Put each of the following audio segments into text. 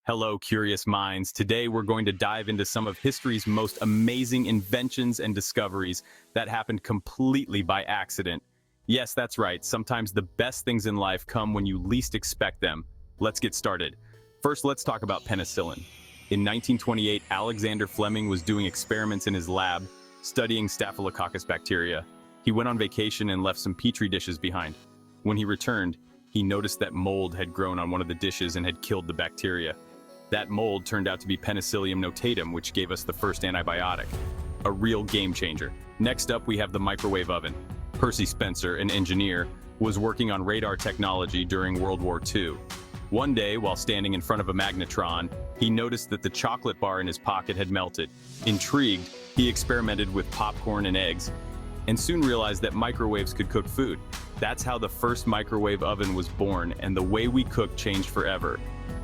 Hello, curious minds. Today we're going to dive into some of history's most amazing inventions and discoveries that happened completely by accident. Yes, that's right. Sometimes the best things in life come when you least expect them. Let's get started. First, let's talk about penicillin. In 1928, Alexander Fleming was doing experiments in his lab, studying Staphylococcus bacteria. He went on vacation and left some petri dishes behind. When he returned, he noticed that mold had grown on one of the dishes and had killed the bacteria. That mold turned out to be Penicillium notatum, which gave us the first antibiotic. A real game changer. Next up, we have the microwave oven. Percy Spencer, an engineer, was working on radar technology during World War II. One day, while standing in front of a magnetron, he noticed that the chocolate bar in his pocket had melted. Intrigued, he experimented with popcorn and eggs, and soon realized that microwaves could cook food. That's how the first microwave oven was born, and the way we cook changed forever.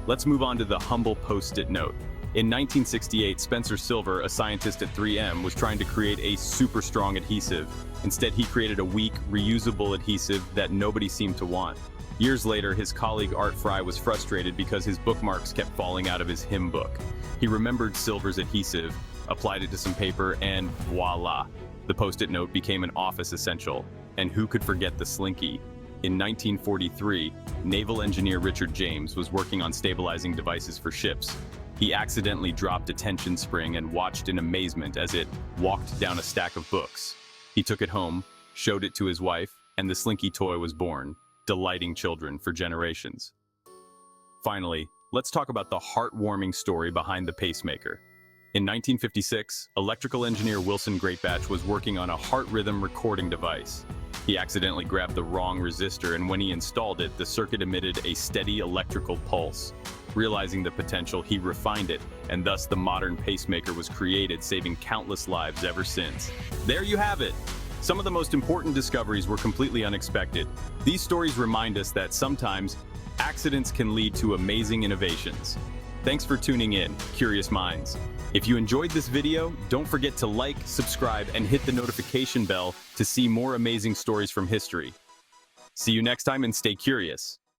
Let's move on to the humble Post-it note. In 1968, Spencer Silver, a scientist at 3M, was trying to create a super strong adhesive. Instead, he created a weak, reusable adhesive that nobody seemed to want. Years later, his colleague Art Fry was frustrated because his bookmarks kept falling out of his hymn book. He remembered Silver's adhesive, applied it to some paper, and voila! The Post-it note became an office essential. And who could forget the Slinky? In 1943, naval engineer Richard James was working on stabilizing devices for ships. He accidentally dropped a tension spring and watched in amazement as it walked down a stack of books. He took it home, showed it to his wife, and the Slinky toy was born, delighting children for generations. Finally, let's talk about the heartwarming story behind the pacemaker. In 1956, electrical engineer Wilson Greatbatch was working on a heart rhythm recording device. He accidentally grabbed the wrong resistor, and when he installed it, the circuit emitted a steady electrical pulse. Realizing the potential, he refined it, and thus the modern pacemaker was created, saving countless lives ever since. There you have it! Some of the most important discoveries were completely unexpected. These stories remind us that sometimes accidents can lead to amazing innovations. Thanks for tuning in, curious minds. If you enjoyed this video, don't forget to like, subscribe, and hit the notification bell to see more amazing stories from history. See you next time and stay curious.